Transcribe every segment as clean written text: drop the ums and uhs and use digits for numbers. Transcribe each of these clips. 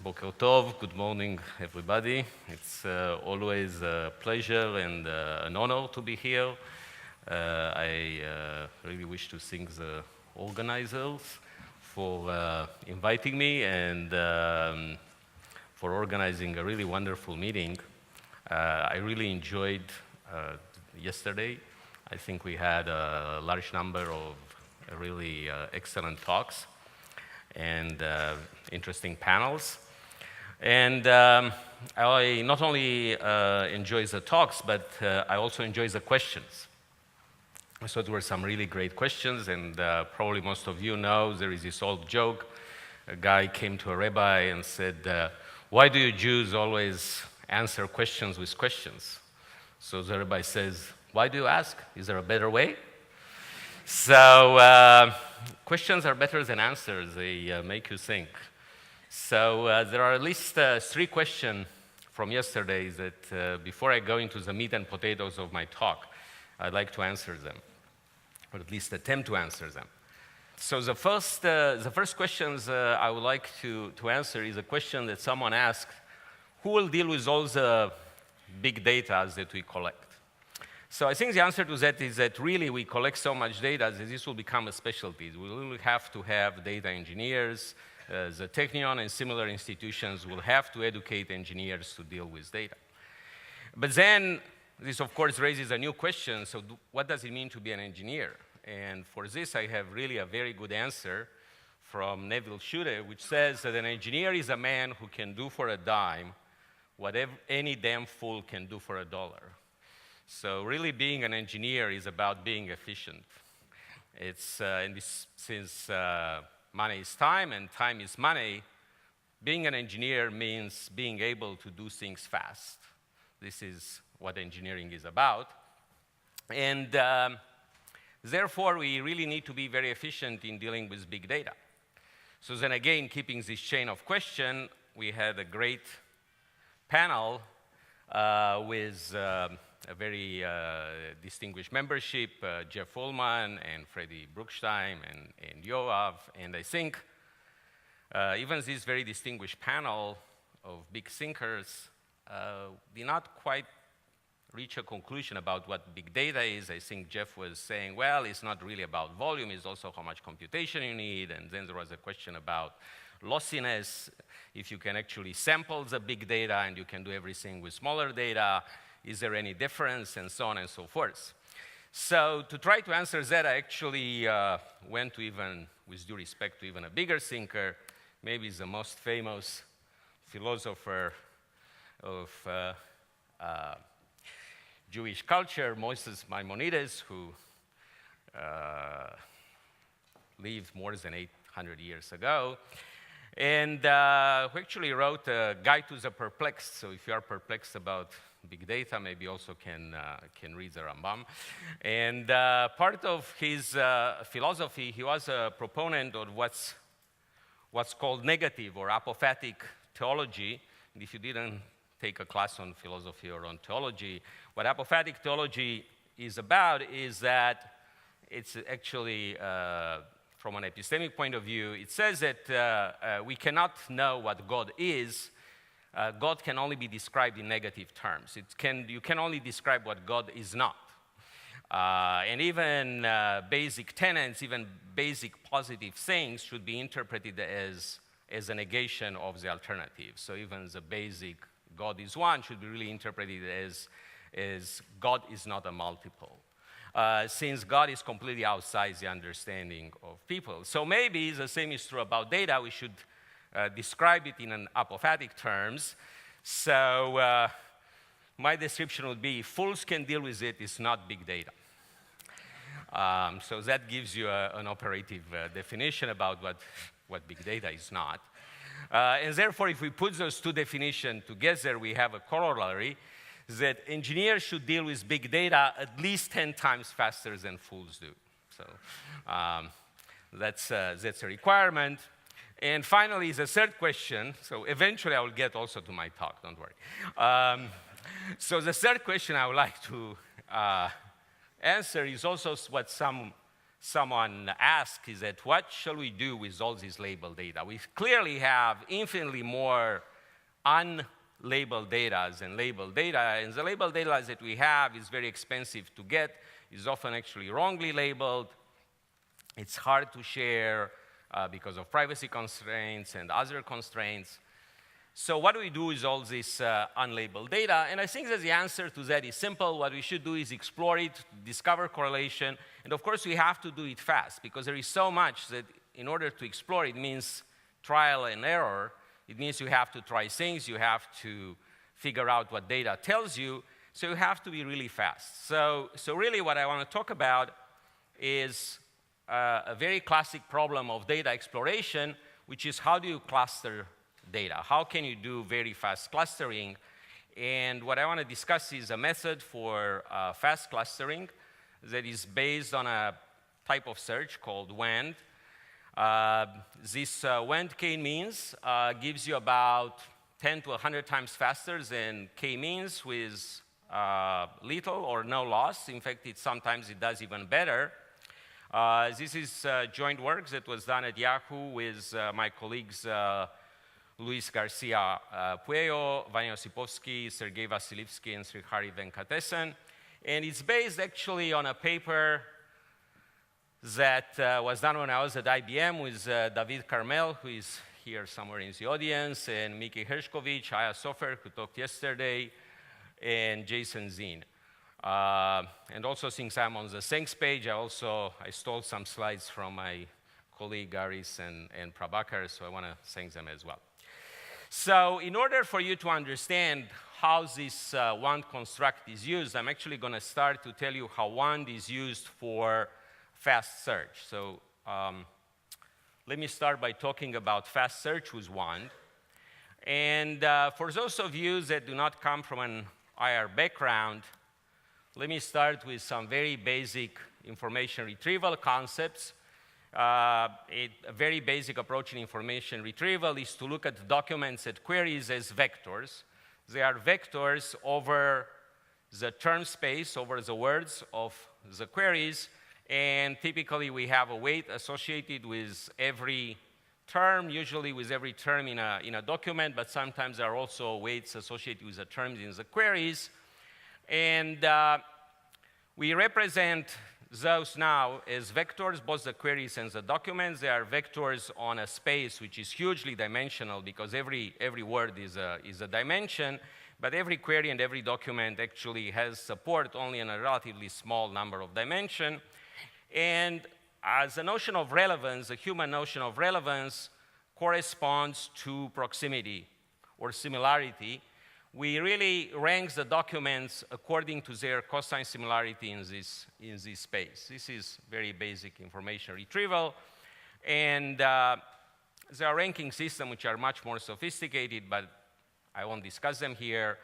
Boker Tov, good morning, everybody. It's always a pleasure and an honor to be here. I really wish to thank the organizers for inviting me and for organizing a really wonderful meeting. I really enjoyed yesterday. I think we had a large number of really excellent talks and interesting panels. And I not only enjoy the talks, but I also enjoy the questions. So there were some really great questions, and probably most of you know there is this old joke. A guy came to a rabbi and said, why do you Jews always answer questions with questions? So the rabbi says, why do you ask? Is there a better way? So questions are better than answers. They make you think. So there are at least 3 questions from yesterday that before I go into the meat and potatoes of my talk, I'd like to answer them, or at least attempt to answer them. So the first questions I would like to answer is a question that someone asked: who will deal with all the big data that we collect? So I think the answer to that is that really we collect so much data that this will become a specialty. We will have to have data engineers. The Technion and similar institutions will have to educate engineers to deal with data. But then this, of course, raises a new question. So what does it mean to be an engineer? And for this, I have really a very good answer from Neville Shute, which says that an engineer is a man who can do for a dime whatever any damn fool can do for $1. So really being an engineer is about being efficient. It's, since money is time and time is money, being an engineer means being able to do things fast. This is what engineering is about. And therefore, we really need to be very efficient in dealing with big data. So then again, keeping this chain of question, we had a great panel with a very distinguished membership, Jeff Ullman and Freddie Bruckstein and Yoav. And I think even this very distinguished panel of big thinkers did not quite reach a conclusion about what big data is. I think Jeff was saying, well, it's not really about volume, it's also how much computation you need. And then there was a question about lossiness. If you can actually sample the big data and you can do everything with smaller data, is there any difference, and so on and so forth. So to try to answer that, I actually went to even, with due respect to even a bigger thinker, maybe the most famous philosopher of Jewish culture, Moses Maimonides, who lived more than 800 years ago, and who actually wrote a Guide to the Perplexed. So if you are perplexed about big data, maybe also can read the Rambam. And part of his philosophy, he was a proponent of what's called negative or apophatic theology. And if you didn't take a class on philosophy or on theology, what apophatic theology is about is that it's actually, from an epistemic point of view, it says that we cannot know what God is. God can only be described in negative terms. You can only describe what God is not. And even basic tenets, even basic positive things should be interpreted as a negation of the alternative. So even the basic God is one should be really interpreted as God is not a multiple. Since God is completely outside the understanding of people. So maybe the same is true about data. We should describe it in an apophatic terms. So my description would be, fools can deal with it, it's not big data. So that gives you an operative definition about what big data is not. And therefore, if we put those two definitions together, we have a corollary that engineers should deal with big data at least 10 times faster than fools do. So that's a requirement. And finally, the third question, so eventually I will get also to my talk, don't worry. So the third question I would like to answer is also what some someone asked is that what shall we do with all this labeled data? We clearly have infinitely more unlabeled data than labeled data, and the labeled data that we have is very expensive to get, is often actually wrongly labeled. It's hard to share because of privacy constraints and other constraints. So what do we do with all this unlabeled data? And I think that the answer to that is simple. What we should do is explore it, discover correlation, and of course we have to do it fast because there is so much that in order to explore it means trial and error. It means you have to try things, you have to figure out what data tells you, so you have to be really fast. So really what I want to talk about is a very classic problem of data exploration, which is how do you cluster data? How can you do very fast clustering? And what I want to discuss is a method for fast clustering that is based on a type of search called WAND. This WAND k-means gives you about 10 to 100 times faster than k-means with little or no loss. In fact, sometimes it does even better. This is joint work that was done at Yahoo with my colleagues Luis Garcia Puello, Vanya Osipovsky, Sergei Vasilivsky, and Srihari Venkatesan. And it's based actually on a paper that was done when I was at IBM with David Carmel, who is here somewhere in the audience, and Miki Hershkovich, Aya Sofer, who talked yesterday, and Jason Zinn. And also, since I'm on the thanks page, I stole some slides from my colleague Aris and Prabhakar, so I want to thank them as well. So in order for you to understand how this WAND construct is used, I'm actually going to start to tell you how WAND is used for fast search. So let me start by talking about fast search with WAND. And for those of you that do not come from an IR background, let me start with some very basic information retrieval concepts. A very basic approach in information retrieval is to look at documents and queries as vectors. They are vectors over the term space, over the words of the queries, and typically we have a weight associated with every term, usually with every term in a document, but sometimes there are also weights associated with the terms in the queries. And we represent those now as vectors, both the queries and the documents. They are vectors on a space which is hugely dimensional because every word is a dimension, but every query and every document actually has support only in a relatively small number of dimensions. And as a notion of relevance, the human notion of relevance corresponds to proximity or similarity. We really rank the documents according to their cosine similarity in this space. This is very basic information retrieval. And there are ranking systems which are much more sophisticated, but I won't discuss them here.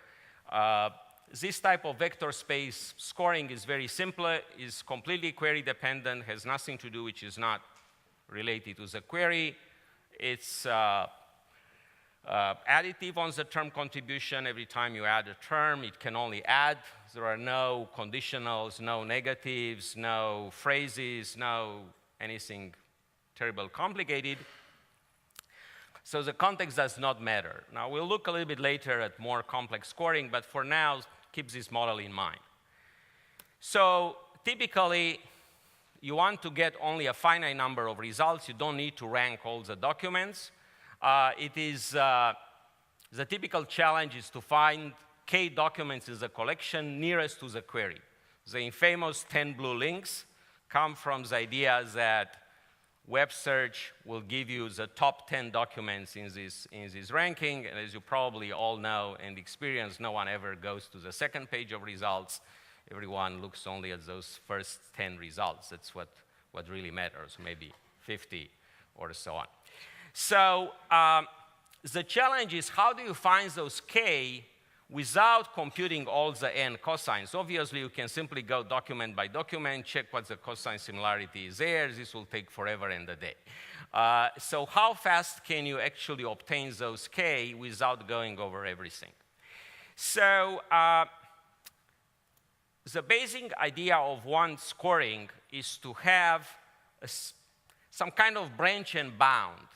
This type of vector space scoring is very simple, is completely query dependent, has nothing to do which is not related to the query. It's additive on the term contribution. Every time you add a term, it can only add. There are no conditionals, no negatives, no phrases, no anything terribly complicated. So the context does not matter. Now, we'll look a little bit later at more complex scoring, but for now, keep this model in mind. So typically, you want to get only a finite number of results. You don't need to rank all the documents. The typical challenge is to find k documents in the collection nearest to the query. The infamous 10 blue links come from the idea that web search will give you the top 10 documents in this ranking. And as you probably all know and experience, no one ever goes to the second page of results. Everyone looks only at those first 10 results. That's what really matters, maybe 50 or so on. So the challenge is how do you find those k without computing all the n cosines? Obviously, you can simply go document by document, check what the cosine similarity is there. This will take forever and a day. So how fast can you actually obtain those k without going over everything? So the basic idea of WAND scoring is to have some kind of branch and bound.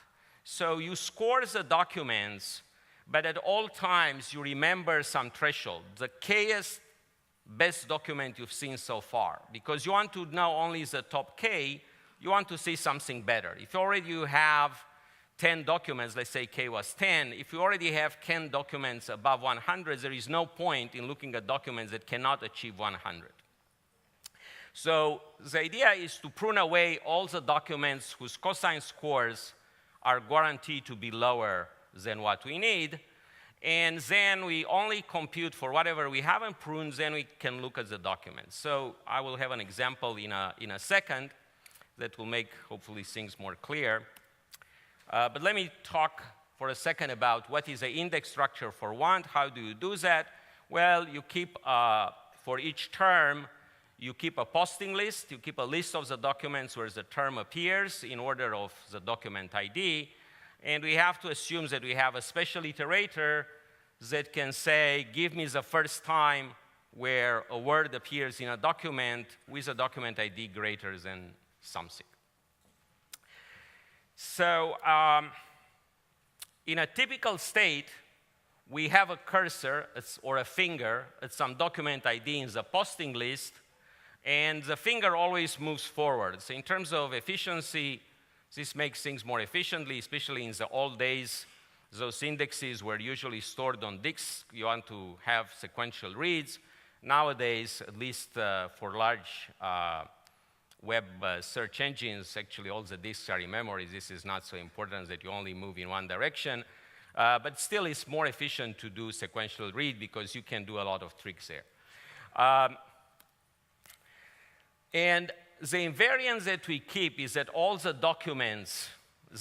So you score the documents, but at all times you remember some threshold, the kth best document you've seen so far, because you want to know only the top k, you want to see something better. If already you have 10 documents, let's say k was 10, if you already have 10 documents above 100, there is no point in looking at documents that cannot achieve 100. So the idea is to prune away all the documents whose cosine scores are guaranteed to be lower than what we need, and then we only compute for whatever we haven't pruned, then we can look at the documents. So I will have an example in a second that will make, hopefully, things more clear. But let me talk for a second about what is the index structure for want. How do you do that? Well, you keep, for each term, you keep a posting list. You keep a list of the documents where the term appears in order of the document ID. And we have to assume that we have a special iterator that can say, give me the first time where a word appears in a document with a document ID greater than something. So in a typical state, we have a cursor or a finger at some document ID in the posting list, and the finger always moves forward. So in terms of efficiency, this makes things more efficiently, especially in the old days. Those indexes were usually stored on disks. You want to have sequential reads. Nowadays, at least for large web search engines, actually all the disks are in memory. This is not so important that you only move in one direction. But still, it's more efficient to do sequential read because you can do a lot of tricks there. And the invariance that we keep is that all the documents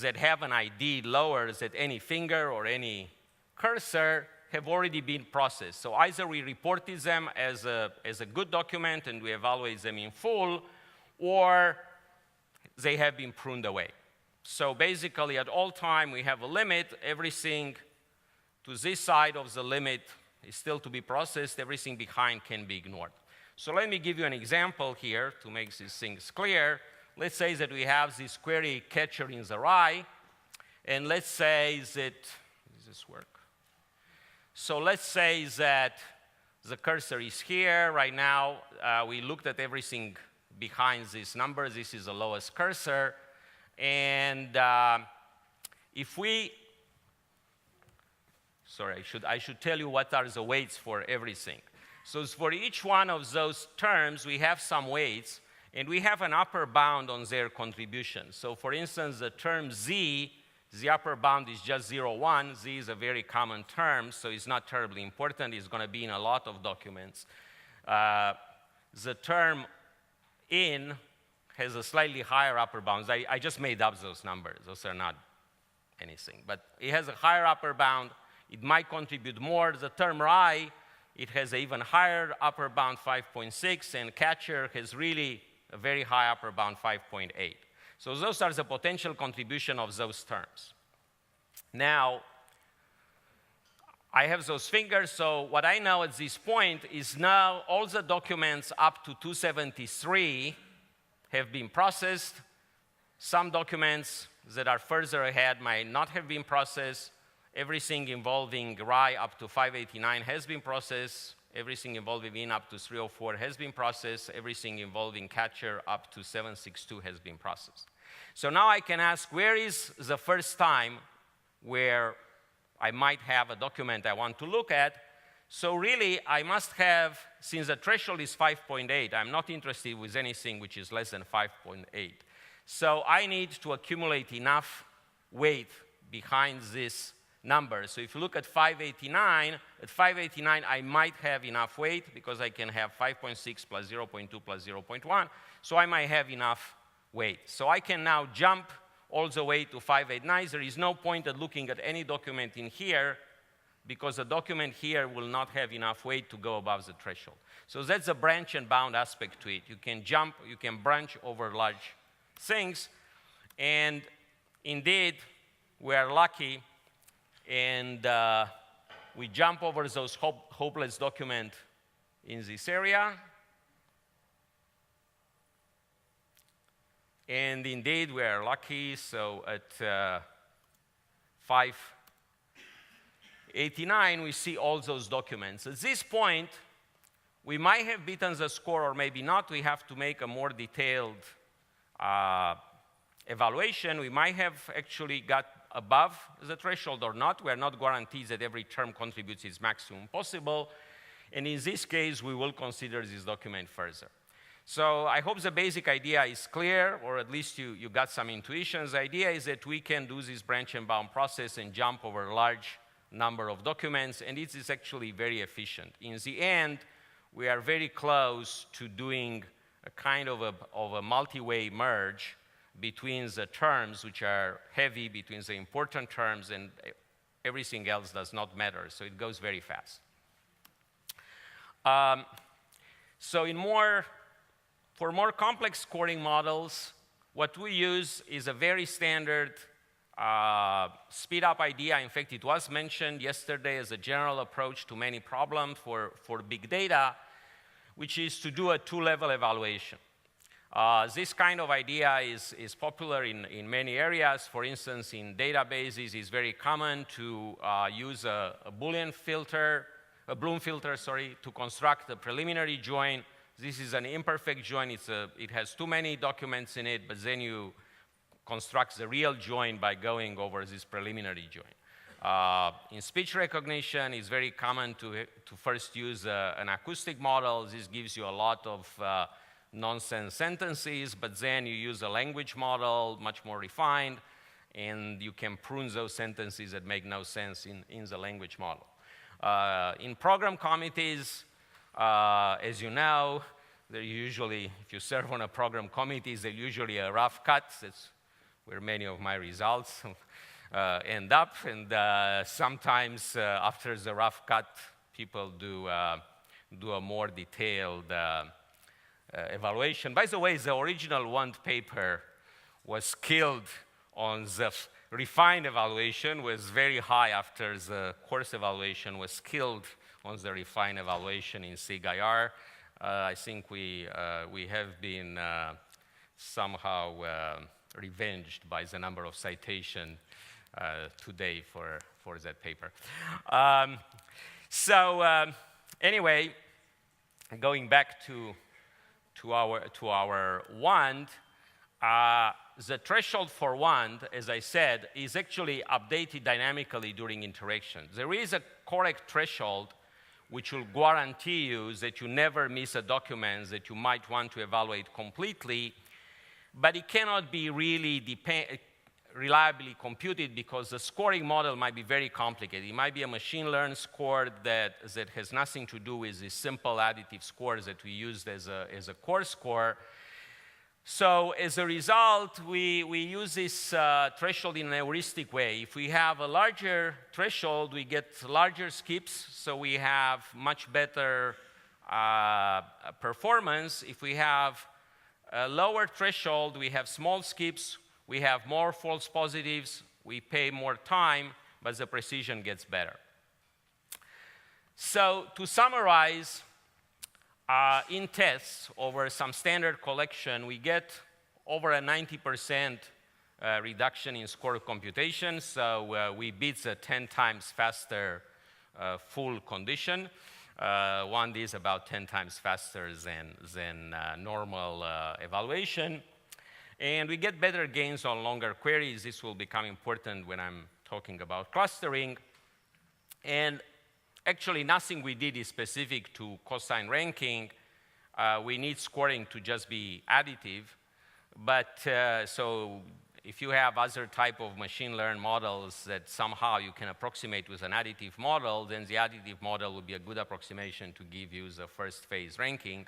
that have an ID lower than any finger or any cursor have already been processed. So either we reported them as a good document and we evaluate them in full, or they have been pruned away. So basically, at all time, we have a limit. Everything to this side of the limit is still to be processed. Everything behind can be ignored. So let me give you an example here to make these things clear. Let's say that we have this query catcher in the RAI, and let's say that, does this work? So let's say that the cursor is here. Right now, we looked at everything behind this number. This is the lowest cursor. And if we, sorry, I should tell you what are the weights for everything. So for each one of those terms, we have some weights, and we have an upper bound on their contribution. So for instance, the term Z, the upper bound is just 0.1. Z is a very common term, so it's not terribly important. It's going to be in a lot of documents. The term in has a slightly higher upper bound. I just made up those numbers. Those are not anything. But it has a higher upper bound. It might contribute more. The term RAI, it has an even higher upper bound, 5.6, and catcher has really a very high upper bound, 5.8. So those are the potential contribution of those terms. Now, I have those fingers, so what I know at this point is now all the documents up to 273 have been processed. Some documents that are further ahead might not have been processed. Everything involving RAI up to 589 has been processed. Everything involving in up to 304 has been processed. Everything involving catcher up to 762 has been processed. So now I can ask, where is the first time where I might have a document I want to look at? So really, I must have, since the threshold is 5.8, I'm not interested with anything which is less than 5.8. So I need to accumulate enough weight behind this number. So if you look at 589, I might have enough weight because I can have 5.6 plus 0.2 plus 0.1. So I might have enough weight. So I can now jump all the way to 589. There is no point at looking at any document in here because the document here will not have enough weight to go above the threshold. So that's a branch and bound aspect to it. You can jump, you can branch over large things. And indeed, we are lucky, and we jump over those hopeless documents in this area. And indeed, we are lucky. So at 589, we see all those documents. At this point, we might have beaten the score or maybe not. We have to make a more detailed evaluation. We might have actually got above the threshold or not. We are not guaranteed that every term contributes its maximum possible. And in this case, we will consider this document further. So I hope the basic idea is clear, or at least you got some intuitions. The idea is that we can do this branch and bound process and jump over a large number of documents, and it is actually very efficient. In the end, we are very close to doing a kind of a multi-way merge between the terms, which are heavy, between the important terms, and everything else does not matter. So it goes very fast. So for more complex scoring models, what we use is a very standard speed-up idea. In fact, it was mentioned yesterday as a general approach to many problems for big data, which is to do a two-level evaluation. This kind of idea is popular in many areas. For instance, in databases, it's very common to use a Boolean filter, a Bloom filter, to construct a preliminary join. This is an imperfect join. It has too many documents in it, but then you construct the real join by going over this preliminary join. In speech recognition, it's very common to first use an acoustic model. This gives you a lot of nonsense sentences, but then you use a language model, much more refined, and you can prune those sentences that make no sense in the language model. In program committees, as you know, they're usually, if you serve on a program committee, they're usually a rough cut. That's where many of my results end up. And sometimes after the rough cut, people do a more detailed evaluation. By the way, the original Wand paper was killed on the refined evaluation, was very high after the course evaluation, was killed on the refined evaluation in SIG-IR. I think we have been somehow revenged by the number of citations today for that paper. Anyway, going back to our Wand, the threshold for Wand, as I said, is actually updated dynamically during interaction. There is a correct threshold which will guarantee you that you never miss a document that you might want to evaluate completely, but it cannot be really reliably computed because the scoring model might be very complicated. It might be a machine learned score that has nothing to do with the simple additive scores that we used as a core score. So as a result, we use this threshold in a heuristic way. If we have a larger threshold, we get larger skips, so we have much better performance. If we have a lower threshold, we have small skips, we have more false positives, we pay more time, but the precision gets better. So to summarize, in tests over some standard collection, we get over a 90% reduction in score computation. So we beat the 10 times faster full condition. Wand is about 10 times faster than normal evaluation. And we get better gains on longer queries. This will become important when I'm talking about clustering. And actually, nothing we did is specific to cosine ranking. We need scoring to just be additive. But so if you have other type of machine learned models that somehow you can approximate with an additive model, then the additive model would be a good approximation to give you the first phase ranking.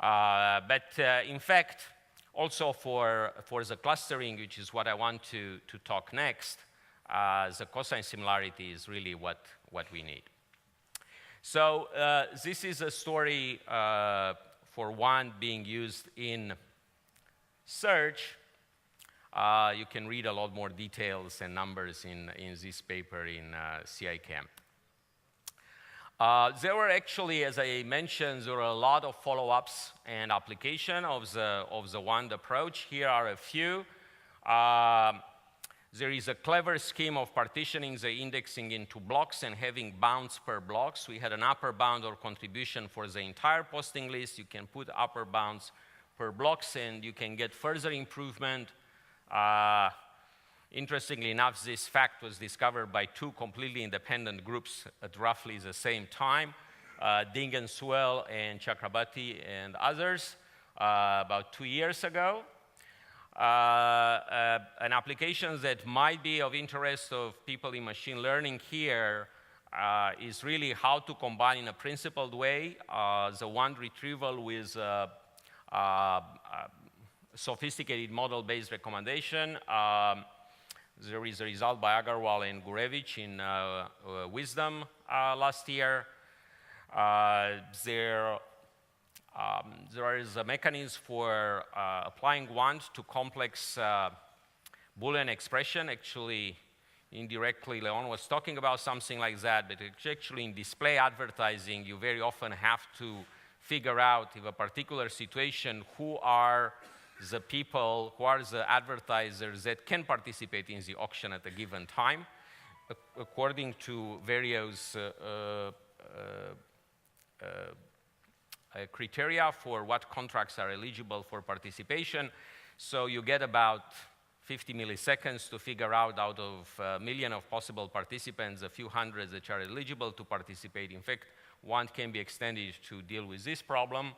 In fact, also for the clustering, which is what I want to talk next, the cosine similarity is really what we need. So this is a story for Wand being used in search. You can read a lot more details and numbers in this paper in CIChem. There were actually, as I mentioned, there were a lot of follow-ups and application of the WAND approach. Here are a few. There is a clever scheme of partitioning the indexing into blocks and having bounds per blocks. We had an upper bound or contribution for the entire posting list. You can put upper bounds per blocks, and you can get further improvement. Interestingly enough, this fact was discovered by two completely independent groups at roughly the same time, Ding and Swell and Chakrabarti and others, about 2 years ago. An application that might be of interest of people in machine learning here is really how to combine in a principled way the WAND retrieval with sophisticated model-based recommendation. There is a result by Agarwal and Gurevich in Wisdom last year. There is a mechanism for applying WAND to complex Boolean expression. Actually, indirectly, Leon was talking about something like that, but actually in display advertising, you very often have to figure out in a particular situation who are the people, who are the advertisers that can participate in the auction at a given time, according to various criteria for what contracts are eligible for participation. So you get about 50 milliseconds to figure out of a million of possible participants, a few hundreds that are eligible to participate. In fact, WAND can be extended to deal with this problem.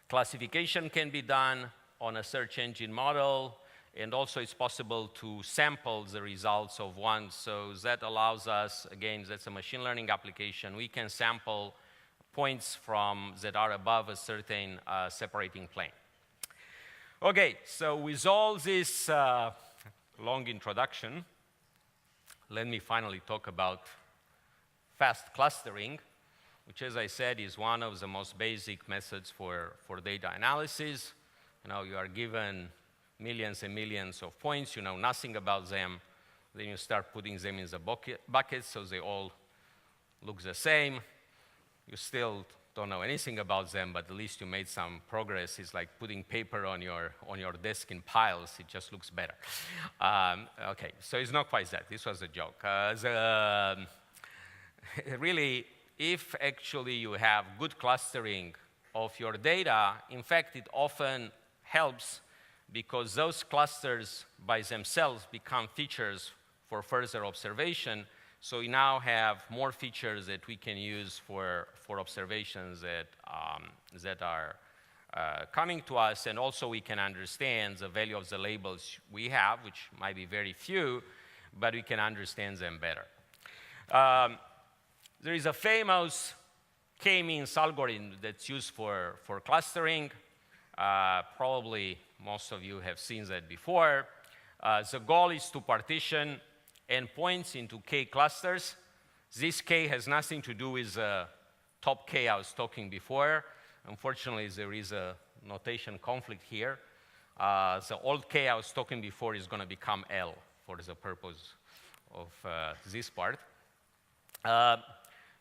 Classification can be done on a search engine model, and also it's possible to sample the results of WAND. So that allows us, again, that's a machine learning application. We can sample points that are above a certain separating plane. Okay, so with all this long introduction, let me finally talk about fast clustering, which, as I said, is one of the most basic methods for data analysis. You are given millions and millions of points, you know nothing about them, then you start putting them in the buckets so they all look the same. You still don't know anything about them, but at least you made some progress. It's like putting paper on your desk in piles. It just looks better. Okay, so it's not quite that. This was a joke. Really, if actually you have good clustering of your data, in fact, it often helps because those clusters by themselves become features for further observation. So we now have more features that we can use for observations that are coming to us, and also we can understand the value of the labels we have, which might be very few, but we can understand them better. There is a famous k-means algorithm that's used for clustering. Probably most of you have seen that before. The goal is to partition endpoints into k clusters. This k has nothing to do with the top k I was talking before. Unfortunately, there is a notation conflict here. The old k I was talking before is going to become L for the purpose of this part.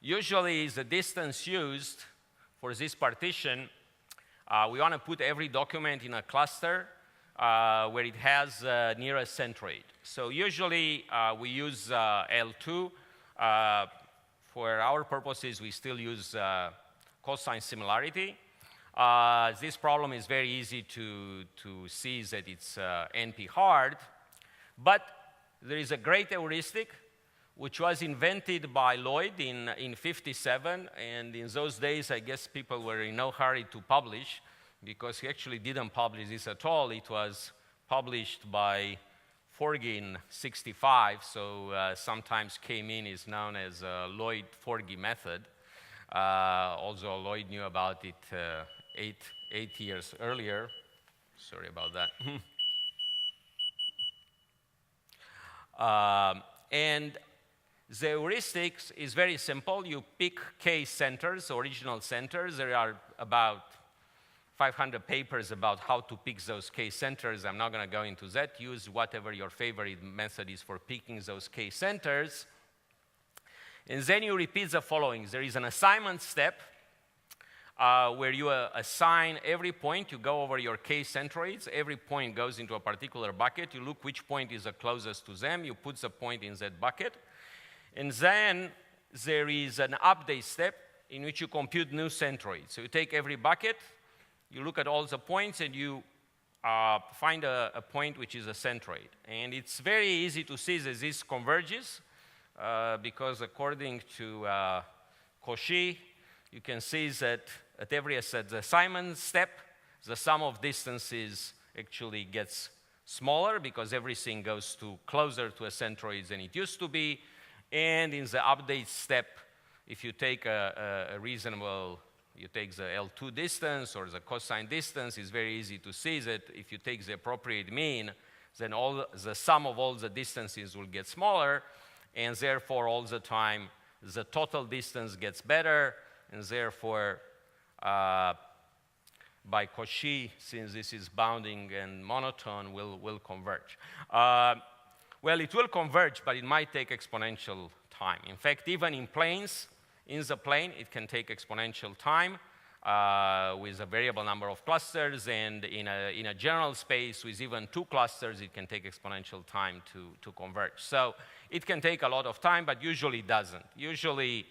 Usually, the distance used for this partition, we want to put every document in a cluster where it has nearest centroid. So usually, we use L2. For our purposes, we still use cosine similarity. This problem is very easy to see that it's NP hard, but there is a great heuristic which was invented by Lloyd in 57, and in those days, I guess people were in no hurry to publish, because he actually didn't publish this at all. It was published by Forgy in 65, so sometimes k-mean is known as Lloyd-Forgy method. Although Lloyd knew about it eight years earlier. Sorry about that. And the heuristics is very simple. You pick k centers, original centers. There are about 500 papers about how to pick those k centers. I'm not going to go into that. Use whatever your favorite method is for picking those k centers. And then you repeat the following. There is an assignment step where you assign every point. You go over your k-centroids. Every point goes into a particular bucket. You look which point is the closest to them. You put the point in that bucket. And then there is an update step in which you compute new centroids. So you take every bucket, you look at all the points, and you find a point which is a centroid. And it's very easy to see that this converges because according to Cauchy, you can see that at every assignment step, the sum of distances actually gets smaller because everything goes closer to a centroid than it used to be. And in the update step, if you take a reasonable, you take the L2 distance or the cosine distance, it's very easy to see that if you take the appropriate mean, then the sum of all the distances will get smaller, and therefore all the time the total distance gets better, and therefore by Cauchy, since this is bounding and monotone, will converge. Well, it will converge, but it might take exponential time. In fact, even in planes, in the plane, it can take exponential time with a variable number of clusters, and in a general space with even 2 clusters, it can take exponential time to converge. So it can take a lot of time, but usually it doesn't. Usually,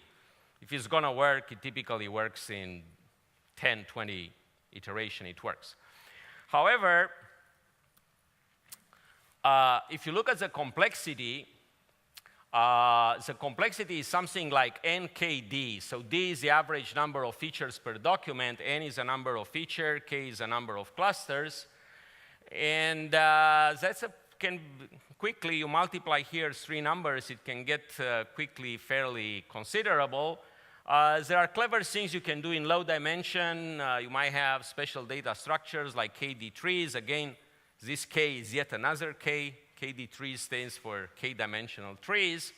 if it's going to work, it typically works in 10, 20 iteration, it works. However, if you look at the complexity is something like nkd. So d is the average number of features per document, n is the number of features, k is the number of clusters. And quickly, you multiply here 3 numbers, it can get quickly fairly considerable. There are clever things you can do in low dimension. You might have special data structures like KD trees. Again, this K is yet another K. KD tree stands for k-dimensional trees.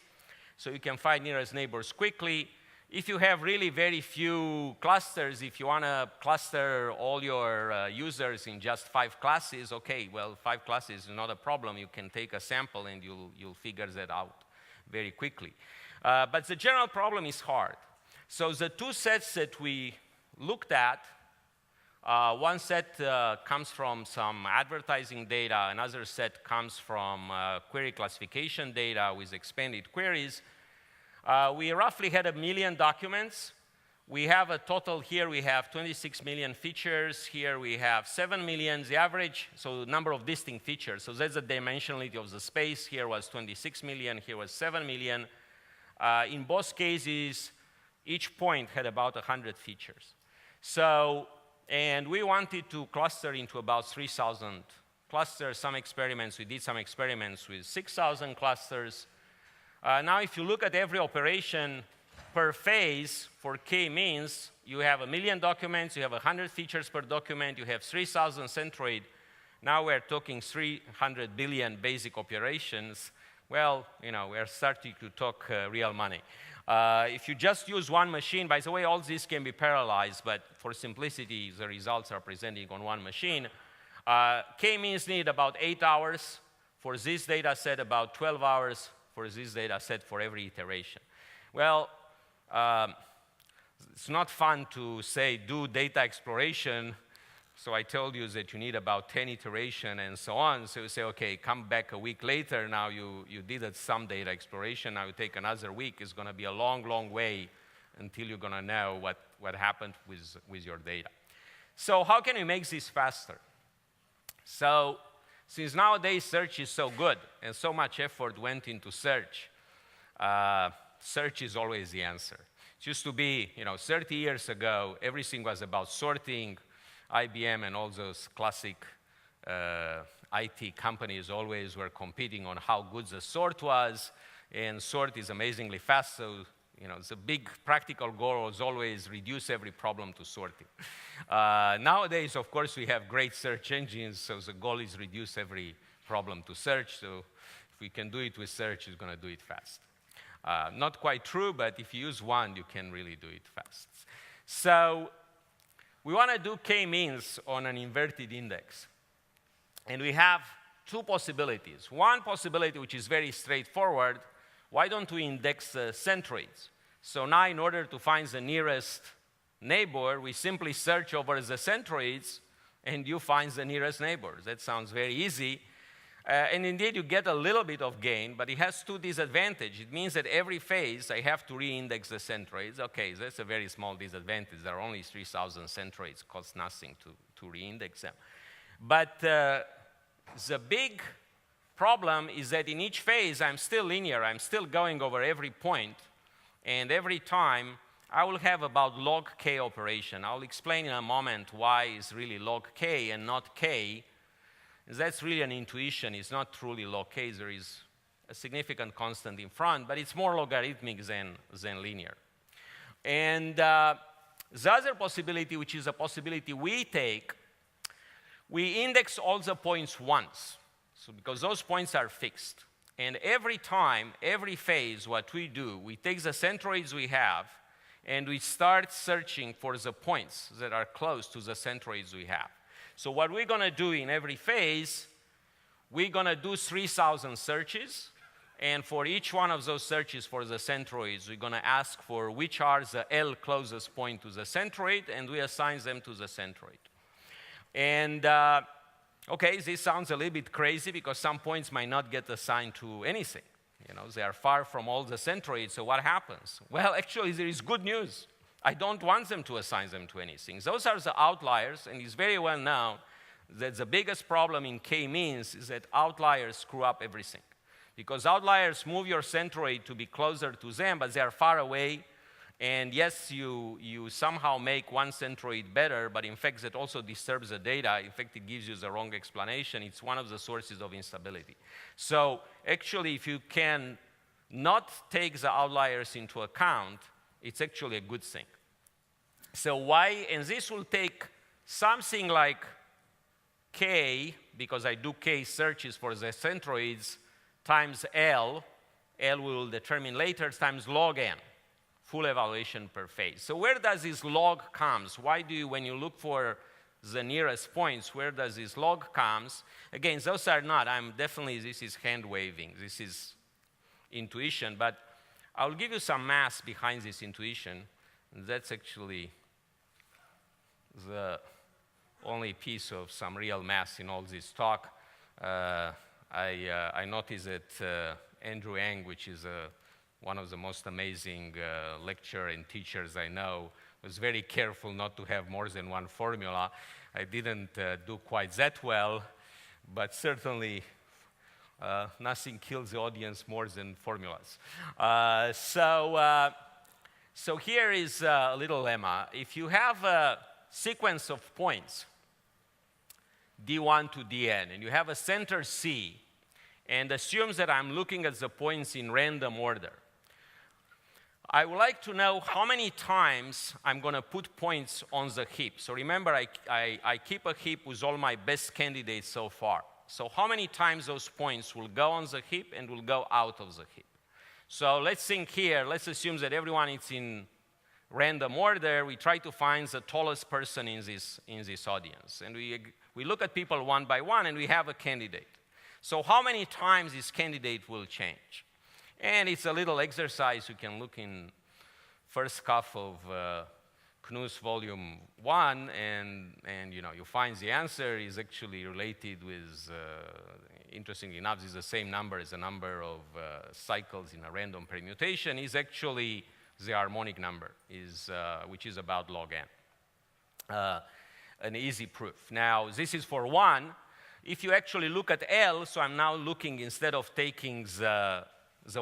So you can find nearest neighbors quickly. If you have really very few clusters, if you want to cluster all your users in just 5 classes, okay, well, 5 classes is not a problem. You can take a sample and you'll figure that out very quickly. But the general problem is hard. So the 2 sets that we looked at, one set comes from some advertising data, another set comes from query classification data with expanded queries. We roughly had 1 million documents. We have a total here, we have 26 million features. Here we have 7 million, the average, so number of distinct features. So that's the dimensionality of the space. Here was 26 million, here was 7 million. In both cases, each point had about 100 features. So, and we wanted to cluster into about 3,000 clusters. We did some experiments with 6,000 clusters. Now, if you look at every operation per phase for k-means, you have 1 million documents, you have 100 features per document, you have 3,000 centroid. Now we're talking 300 billion basic operations. Well, you know, we're starting to talk real money. If you just use one machine, by the way, all this can be parallelized, but for simplicity, the results are presented on one machine. K-means need about 8 hours. For this data set, about 12 hours for this data set for every iteration. Well, it's not fun to say do data exploration. So I told you that you need about 10 iterations and so on. So you say, okay, come back a week later. Now you did some data exploration. Now you take another week. It's going to be a long, long way until you're going to know what happened with your data. So how can we make this faster? So since nowadays search is so good and so much effort went into search, search is always the answer. It used to be, 30 years ago, everything was about sorting. IBM and all those classic IT companies always were competing on how good the sort was, and sort is amazingly fast, so the big practical goal was always reduce every problem to sorting. Nowadays, of course, we have great search engines, so the goal is reduce every problem to search, so if we can do it with search, it's going to do it fast. Not quite true, but if you use one, you can really do it fast. So we want to do k-means on an inverted index. And we have 2 possibilities. One possibility, which is very straightforward, why don't we index centroids? So now in order to find the nearest neighbor, we simply search over the centroids, and you find the nearest neighbors. That sounds very easy. And indeed, you get a little bit of gain, but it has two disadvantages. It means that every phase, I have to re-index the centroids. Okay, that's a very small disadvantage. There are only 3,000 centroids. It costs nothing to re-index them. But the big problem is that in each phase, I'm still linear. I'm still going over every point. And every time, I will have about log k operation. I'll explain in a moment why it's really log k and not k. That's really an intuition. It's not truly log k. There is a significant constant in front, but it's more logarithmic than linear. And the other possibility, which is a possibility we take, we index all the points once. So because those points are fixed. And every time, every phase, what we do, we take the centroids we have, and we start searching for the points that are close to the centroids we have. So what we're going to do in every phase, we're going to do 3,000 searches. And for each one of those searches for the centroids, we're going to ask for which are the L closest point to the centroid, and we assign them to the centroid. And okay, this sounds a little bit crazy because some points might not get assigned to anything. You know, they are far from all the centroids, so what happens? Well, actually, there is good news. I don't want them to assign them to anything. Those are the outliers, and it's very well known that the biggest problem in k-means is that outliers screw up everything. Because outliers move your centroid to be closer to them, but they are far away. And yes, you somehow make one centroid better, but in fact, that also disturbs the data. In fact, it gives you the wrong explanation. It's one of the sources of instability. So actually, if you can not take the outliers into account, it's actually a good thing. So why, and this will take something like k, because I do k searches for the centroids, times L will determine later, times log n, full evaluation per phase. So where does this log comes? Why do you, when you look for the nearest points, where does this log comes? Again, those are not, this is hand waving, this is intuition, but I'll give you some math behind this intuition. That's actually the only piece of some real math in all this talk. I noticed that Andrew Yang, which is one of the most amazing lecturers and teachers I know, was very careful not to have more than one formula. I didn't do quite that well, but certainly nothing kills the audience more than formulas. So here is a little lemma. If you have a sequence of points, D1 to Dn, and you have a center C, and assumes that I'm looking at the points in random order, I would like to know how many times I'm going to put points on the heap. So remember, I keep a heap with all my best candidates so far. So how many times those points will go on the heap and will go out of the heap? So let's think here. Let's assume that everyone is in random order. We try to find the tallest person in this audience. And we look at people one by one, and we have a candidate. So how many times this candidate will change? And it's a little exercise. You can look in first cuff of Knuth's volume 1, and you find the answer is actually related with, interestingly enough, this is the same number as the number of cycles in a random permutation, is actually the harmonic number, which is about log n. An easy proof. Now, this is for 1. If you actually look at L, so I'm now looking, instead of taking the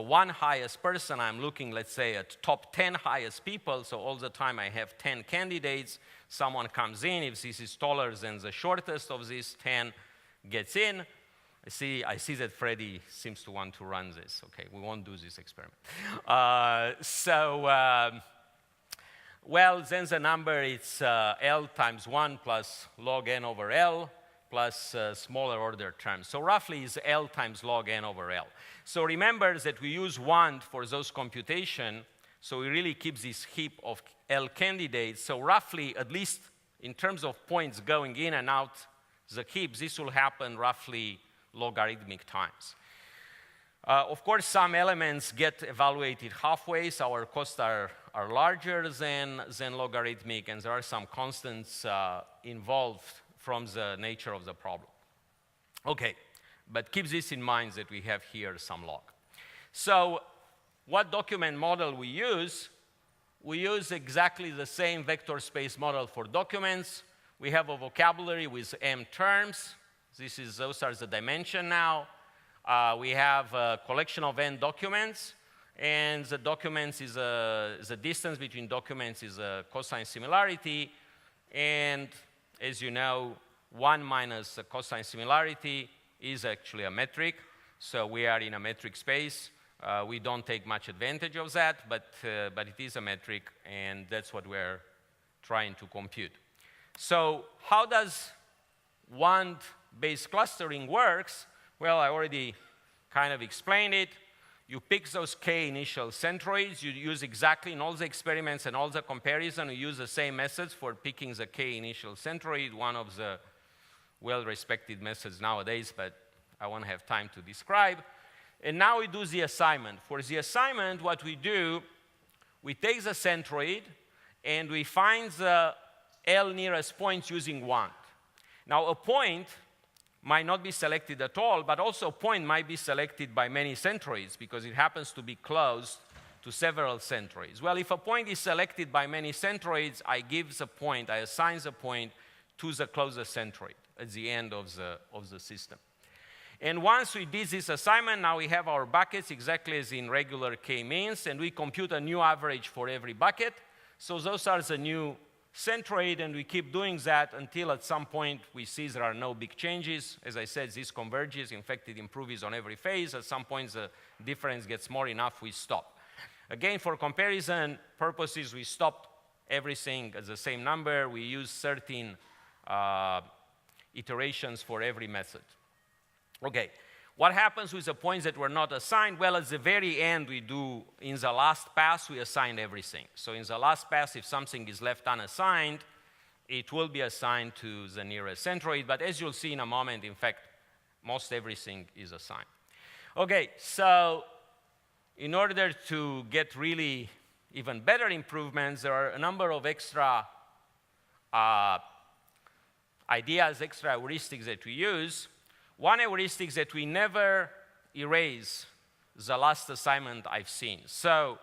one highest person, I'm looking, let's say, at top 10 highest people. So all the time I have 10 candidates. Someone comes in. If this is taller than the shortest of these 10 gets in. I see that Freddie seems to want to run this. Okay, we won't do this experiment. Well, then the number is L times 1 plus log n over L plus smaller order terms. So roughly is L times log n over L. So remember that we use 1 for those computation, so we really keep this heap of L candidates. So roughly, at least in terms of points going in and out the heap, this will happen roughly logarithmic times. Of course, some elements get evaluated halfway, so our costs are larger than logarithmic, and there are some constants involved from the nature of the problem. Okay, but keep this in mind that we have here some log. So what document model we use? We use exactly the same vector space model for documents. We have a vocabulary with m terms. Those are the dimension now. We have a collection of n documents, and the documents is the distance between documents is a cosine similarity, and as you know, 1 minus a cosine similarity is actually a metric, so we are in a metric space. We don't take much advantage of that, but it is a metric, and that's what we're trying to compute. So how does wand-based clustering works? Well, I already kind of explained it. You pick those k initial centroids. You use exactly in all the experiments and all the comparison, you use the same methods for picking the k initial centroid, one of the well-respected methods nowadays, but I won't have time to describe. And now we do the assignment. For the assignment, what we do, we take the centroid and we find the L nearest points using wand. Now, a point might not be selected at all, but also a point might be selected by many centroids because it happens to be close to several centroids. Well, if a point is selected by many centroids, I assign the point to the closest centroid at the end of the system. And once we did this assignment, now we have our buckets exactly as in regular k-means, and we compute a new average for every bucket. So those are the new centroid, and we keep doing that until at some point we see there are no big changes. As I said, this converges. In fact, it improves on every phase. At some point, the difference gets more enough, we stop. Again, for comparison purposes, we stopped everything at the same number. We use 13 iterations for every method. Okay, what happens with the points that were not assigned? Well, at the very end, we do, in the last pass, we assign everything. So in the last pass, if something is left unassigned, it will be assigned to the nearest centroid. But as you'll see in a moment, in fact, most everything is assigned. Okay, so in order to get really even better improvements, there are a number of extra ideas, extra heuristics that we use. One heuristic is that we never erase the last assignment I've seen. So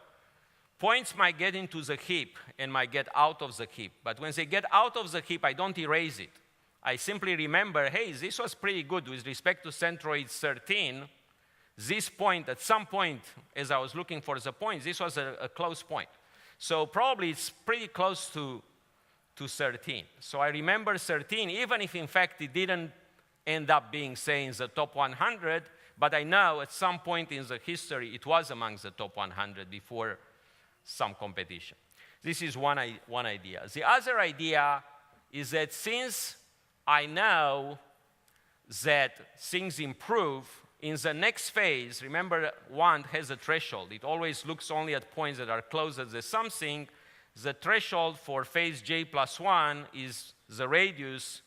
points might get into the heap and might get out of the heap. But when they get out of the heap, I don't erase it. I simply remember, hey, this was pretty good with respect to centroid 13. This point, at some point, as I was looking for the point, this was a close point. So probably it's pretty close to 13. So I remember 13, even if in fact it didn't end up being, say, in the top 100, but I know at some point in the history it was amongst the top 100 before some competition. This is one idea. The other idea is that since I know that things improve, in the next phase, remember wand has a threshold. It always looks only at points that are closer to something. The threshold for phase j plus 1 is the radius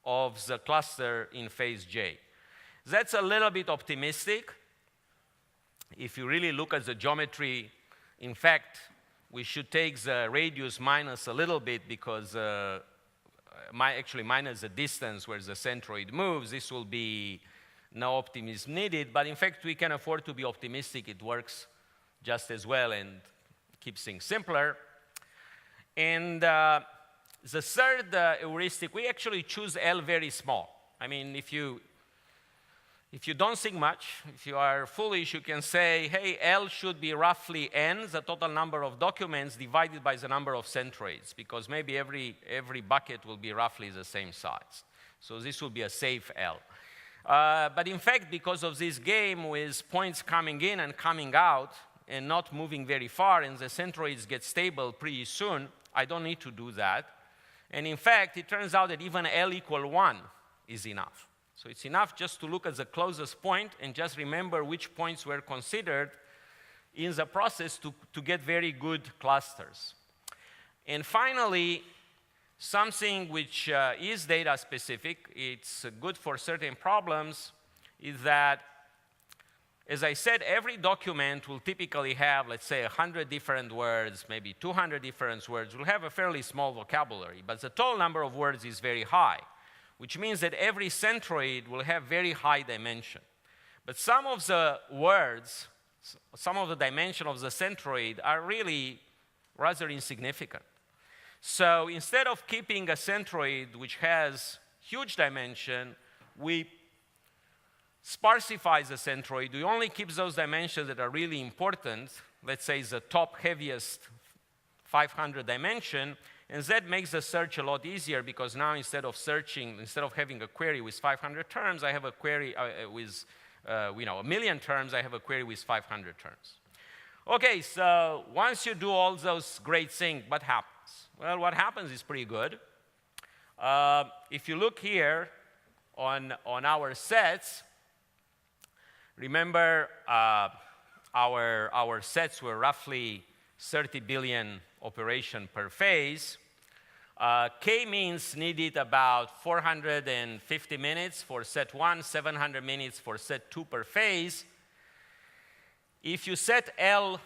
of the cluster in phase j. That's a little bit optimistic. If you really look at the geometry, in fact, we should take the radius minus a little bit because actually minus the distance where the centroid moves. This will be no optimism needed, but in fact, we can afford to be optimistic. It works just as well and keeps things simpler. And the third heuristic, we actually choose L very small. I mean, if you don't think much, if you are foolish, you can say, hey, L should be roughly n, the total number of documents divided by the number of centroids, because maybe every bucket will be roughly the same size. So this will be a safe L. But in fact, because of this game with points coming in and coming out and not moving very far, and the centroids get stable pretty soon, I don't need to do that. And in fact, it turns out that even L equal 1 is enough. So it's enough just to look at the closest point and just remember which points were considered in the process to get very good clusters. And finally, something which is data specific, it's good for certain problems, is that as I said, every document will typically have, let's say, 100 different words, maybe 200 different words. We'll have a fairly small vocabulary, but the total number of words is very high, which means that every centroid will have very high dimension. But some of the words, some of the dimension of the centroid are really rather insignificant. So instead of keeping a centroid which has huge dimension, we sparsify the centroid. We only keep those dimensions that are really important, let's say the top heaviest 500 dimension, and that makes the search a lot easier because now instead of having a query with 500 terms, I have a query with a million terms, I have a query with 500 terms. Okay, so once you do all those great things, what happens? Well, what happens is pretty good. If you look here on our sets, remember our sets were roughly 30 billion operation per phase. K-means needed about 450 minutes for set 1, 700 minutes for set 2 per phase. If you set L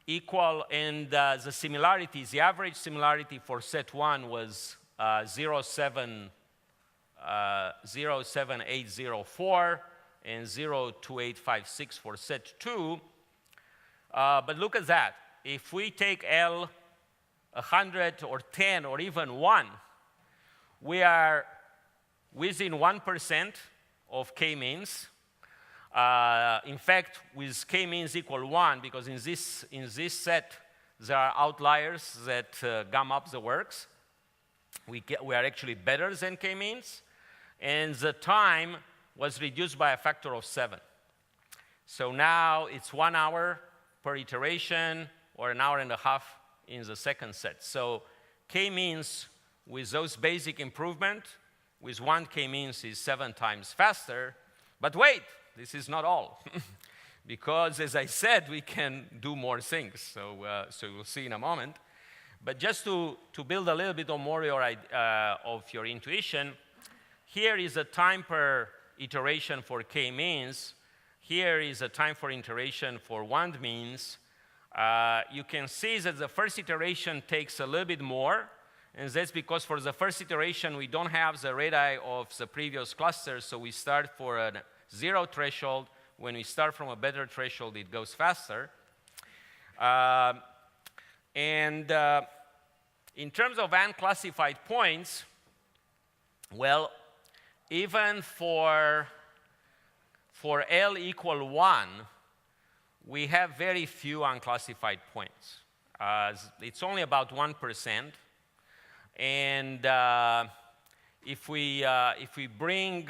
equal, and the similarities, the average similarity for set 1 was 0.7804 and 0.2856 for set 2. But look at that. If we take L 100 or 10 or even 1, we are within 1% of k-means. In fact, with k-means equal 1, because in this set, there are outliers that gum up the works. We are actually better than k-means. And the time was reduced by a factor of 7. So now it's 1 hour per iteration or an hour and a half in the second set. So k-means with those basic improvement, with 1 k-means is 7 times faster. But wait, this is not all. Because as I said, we can do more things. So we'll see in a moment. But just to build a little bit more of your intuition, here is a time per iteration for k-means. Here is a time for iteration for 1 means. You can see that the first iteration takes a little bit more, and that's because for the first iteration, we don't have the radii of the previous cluster, so we start for a 0 threshold. When we start from a better threshold, it goes faster. In terms of unclassified points, well, even for L equal 1, we have very few unclassified points. It's only about 1%. And if we bring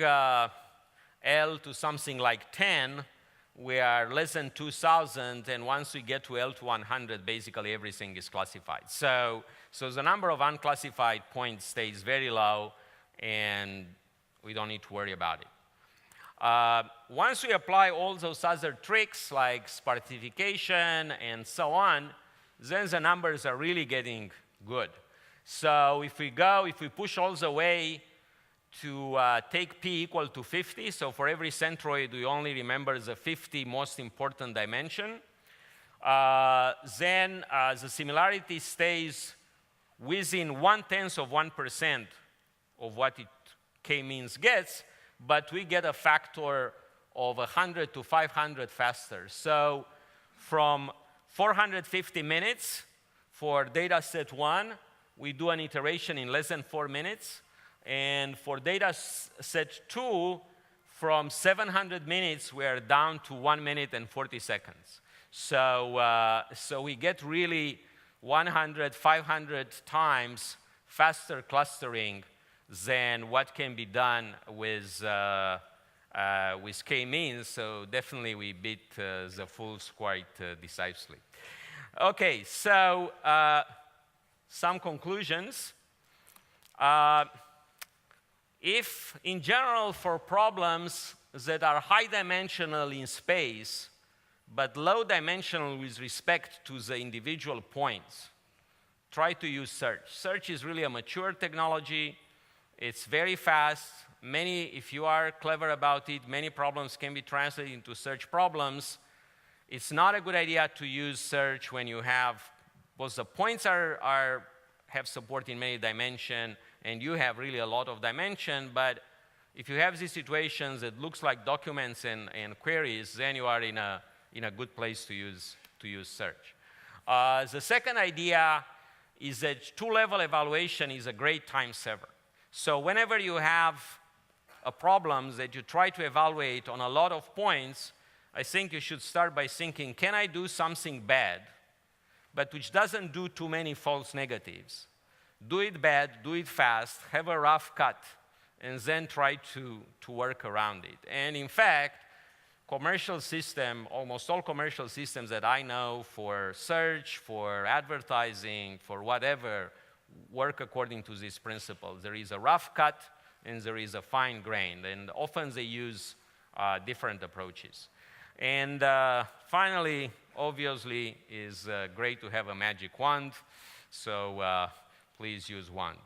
L to something like 10, we are less than 2,000. And once we get to L to 100, basically everything is classified. So the number of unclassified points stays very low, and we don't need to worry about it. Once we apply all those other tricks like spartification and so on, then the numbers are really getting good. So if we push all the way to take P equal to 50, so for every centroid we only remember the 50 most important dimension, then the similarity stays within 1/10 of 1% of what k-means gets, but we get a factor of 100 to 500 faster. So from 450 minutes for data set 1, we do an iteration in less than 4 minutes. And for data set 2, from 700 minutes, we are down to 1 minute and 40 seconds. So we get really 100, 500 times faster clustering than what can be done with k-means. So definitely we beat the fools quite decisively. Okay, so some conclusions. If, in general, for problems that are high dimensional in space, but low dimensional with respect to the individual points, try to use search. Search is really a mature technology. It's very fast. if you are clever about it, many problems can be translated into search problems. It's not a good idea to use search when you have, both the points have support in many dimensions, and you have really a lot of dimension, but if you have these situations that looks like documents and queries, then you are in a good place to use search. The second idea is that two-level evaluation is a great time saver. So whenever you have a problem that you try to evaluate on a lot of points, I think you should start by thinking, can I do something bad, but which doesn't do too many false negatives? Do it bad, do it fast, have a rough cut, and then try to work around it. And in fact, commercial system, almost all commercial systems that I know for search, for advertising, for whatever, work according to this principle. There is a rough cut and there is a fine grain, and often they use different approaches. And finally, obviously, is great to have a magic wand, so please use wand.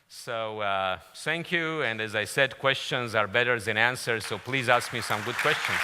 So thank you, and as I said, questions are better than answers, so please ask me some good questions.